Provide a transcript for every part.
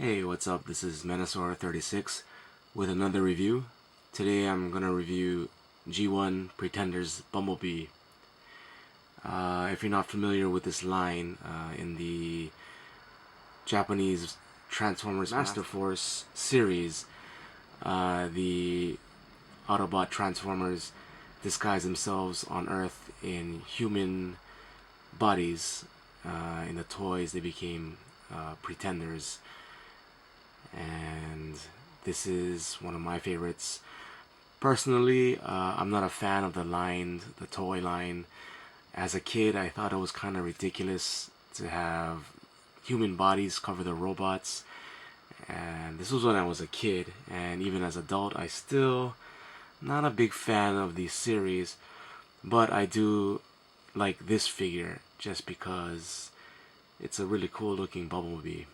Hey, what's up? This is Menosaur36 with another review. Today I'm gonna review G1 Pretender's Bumblebee. If you're not familiar with this line, in the Japanese Transformers Master Force series, the Autobot Transformers disguise themselves on Earth in human bodies. In the toys, they became pretenders. And this is one of my favorites. Personally, I'm not a fan of the toy line. As a kid, I thought it was kind of ridiculous to have human bodies cover the robots. And this was when I was a kid, and even as an adult, I still not a big fan of the series, but I do like this figure just because it's a really cool looking Bumblebee.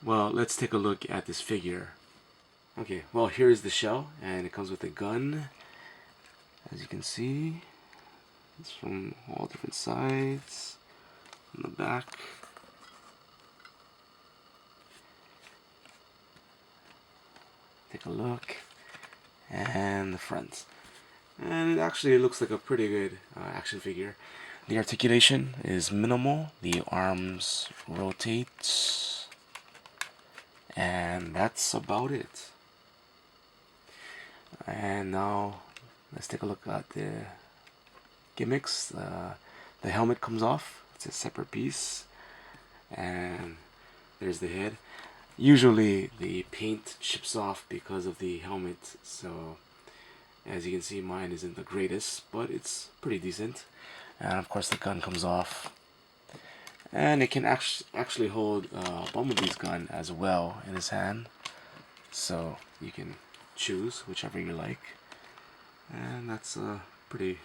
Well, let's take a look at this figure. Okay, well, here's the shell, and it comes with a gun. As you can see, it's from all different sides. On the back, take a look, and the front. And it actually looks like a pretty good action figure. The articulation is minimal. The arms rotate. And that's about it. And now let's take a look at the gimmicks. The helmet comes off. It's a separate piece. And there's the head. Usually the paint chips off because of the helmet. So as you can see, mine isn't the greatest, but it's pretty decent. And of course the gun comes off. And it can actually hold Bumblebee's gun as well in his hand. So you can choose whichever you like. And that's a pretty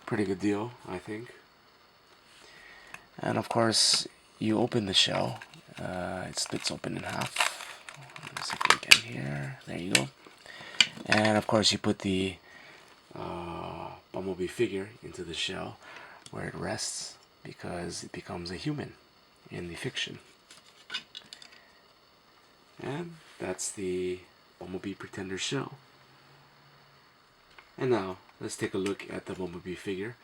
good deal, I think. And of course, you open the shell. It splits open in half. Let's see if we get here. There you go. And of course, you put the Bumblebee figure into the shell where it rests, because it becomes a human in the fiction. And that's the Bumblebee Pretender shell. And now, let's take a look at the Bumblebee figure.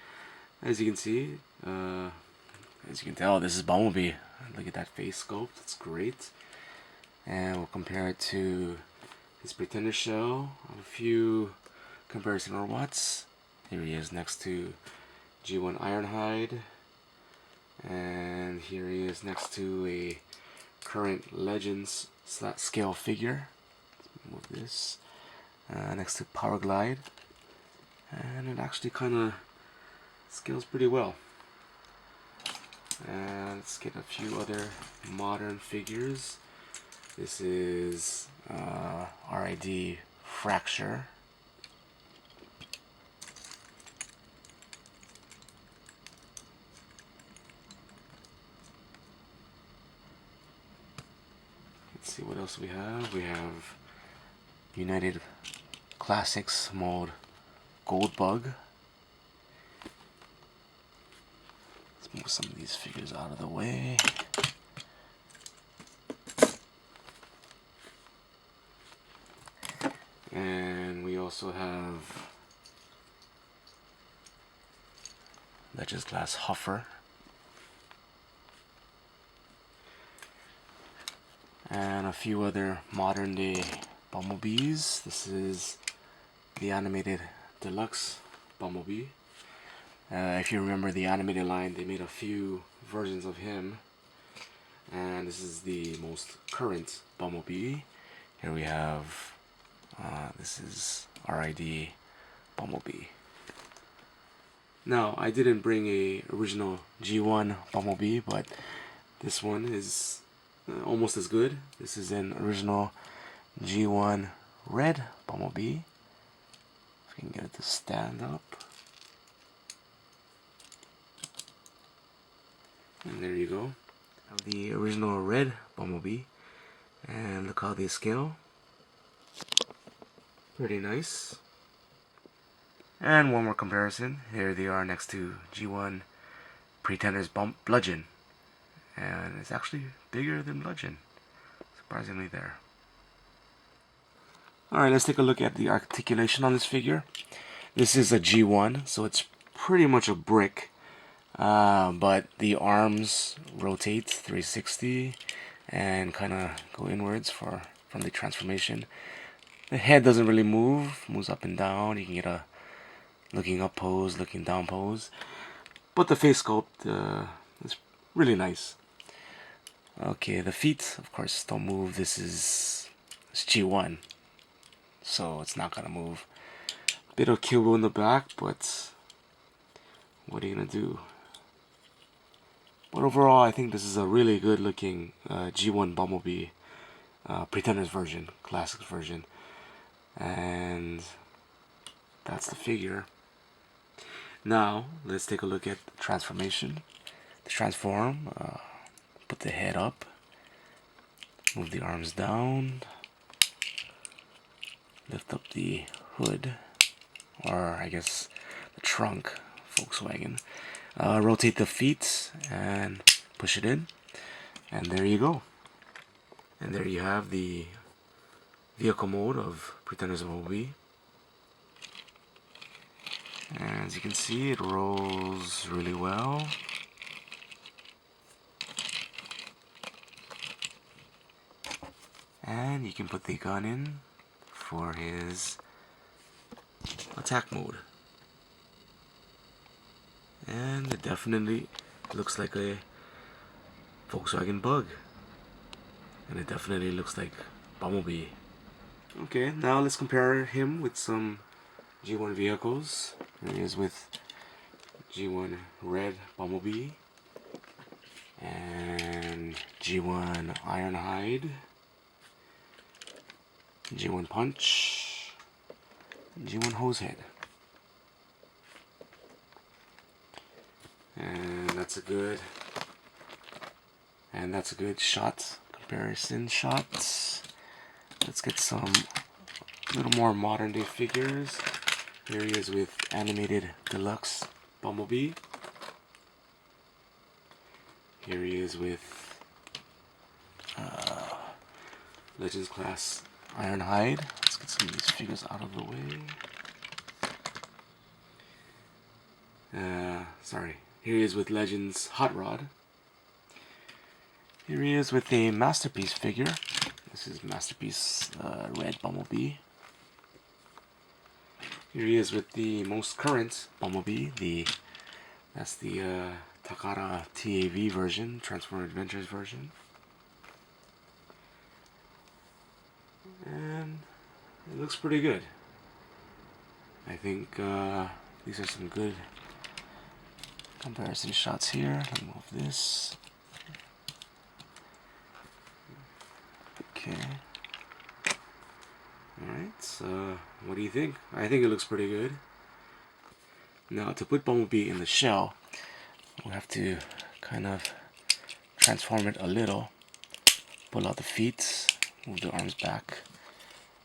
As you can see, as you can tell, this is Bumblebee. Look at that face sculpt, it's great. And we'll compare it to his Pretender shell. A few comparison robots. Here he is next to G1 Ironhide. And here he is next to a current Legends scale figure. Let's move this. Next to Power Glide. And it actually kind of scales pretty well. And let's get a few other modern figures. This is RID Fracture. Let's see what else we have. We have United Classics Mode Goldbug. Let's move some of these figures out of the way. And we also have Legends Glass Huffer. And a few other modern day Bumblebees. This is the animated deluxe Bumblebee. If you remember the animated line, they made a few versions of him. And this is the most current Bumblebee. Here we have, this is RID Bumblebee. Now, I didn't bring a original G1 Bumblebee, but this one is almost as good. This is an original G1 Red Bumblebee. If we can get it to stand up. And there you go. The original Red Bumblebee. And look how they scale. Pretty nice. And one more comparison. Here they are next to G1 Pretender's Bludgeon. And it's actually bigger than Bludgeon. surprisingly there. Alright, let's take a look at the articulation on this figure. This is a G1, so it's pretty much a brick. But the arms rotate 360 and kind of go inwards from the transformation. The head doesn't really move, moves up and down. You can get a looking up pose, looking down pose. But the face sculpt is really nice. Okay, the feet, of course, don't move. It's G1, so it's not gonna move. Bit of Kill in the back, but what are you gonna do? But overall, I think this is a really good looking G1 Bumblebee Pretenders version, Classics version. And that's the figure. Now, let's take a look at the transformation. To transform, put the head up, move the arms down, lift up the hood, or I guess the trunk, Volkswagen. Rotate the feet and push it in, and there you go. And there you have the vehicle mode of Pretenders Bumblebee. And as you can see, it rolls really well. And you can put the gun in for his attack mode. And it definitely looks like a Volkswagen Bug. And it definitely looks like Bumblebee. Okay, now let's compare him with some G1 vehicles. Here he is with G1 Red Bumblebee and G1 Ironhide, G1 Punch, G1 Hosehead. And that's a good shot, comparison shot. Let's get some little more modern day figures. Here he is with Animated Deluxe Bumblebee. Here he is with Legends Class Ironhide. Let's get some of these figures out of the way. Here he is with Legends Hot Rod. Here he is with the Masterpiece figure. This is Masterpiece Red Bumblebee. Here he is with the most current Bumblebee. That's the Takara TAV version, Transformer Adventures version. And it looks pretty good. I think these are some good comparison shots here. Let me move this. Okay. Alright, so what do you think? I think it looks pretty good. Now, to put Bumblebee in the shell, we'll have to kind of transform it a little. Pull out the feet, move the arms back,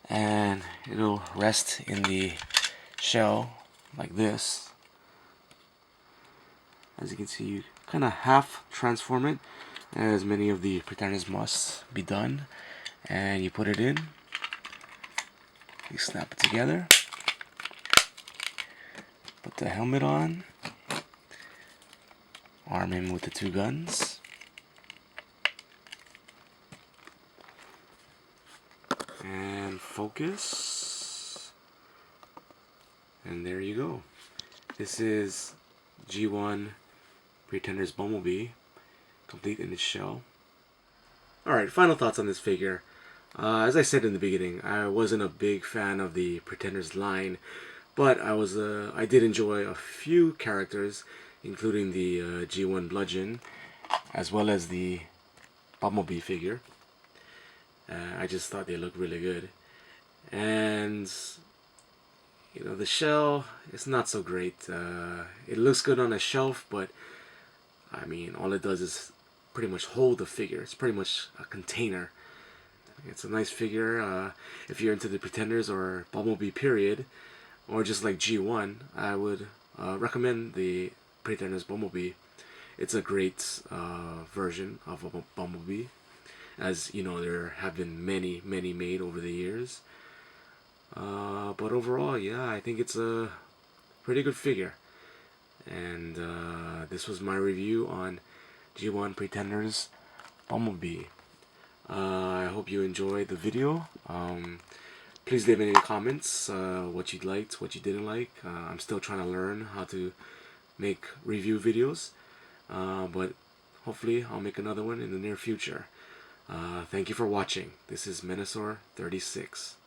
and it'll rest in the shell like this. As you can see, you kind of half transform it, as many of the Pretenders must be done. And you put it in, you snap it together, put the helmet on, arm him with the two guns, and focus, and there you go. This is G1 Pretenders Bumblebee, complete in its shell. Alright, final thoughts on this figure. As I said in the beginning, I wasn't a big fan of the Pretenders line, but I did enjoy a few characters, including the G1 Bludgeon, as well as the Bumblebee figure. I just thought they looked really good. And you know, the shell is not so great. It looks good on a shelf, but I mean, all it does is pretty much hold the figure. It's pretty much a container. It's a nice figure. If you're into the Pretenders or Bumblebee period, or just like G1, I would recommend the Pretenders Bumblebee. It's a great version of a Bumblebee, as you know, there have been many made over the years. But overall, yeah, I think it's a pretty good figure. And this was my review on G1 Pretenders Bumblebee. I hope you enjoyed the video. Please leave any comments, what you liked, what you didn't like. I'm still trying to learn how to make review videos, but hopefully I'll make another one in the near future. Thank you for watching. This is Menosaur 36.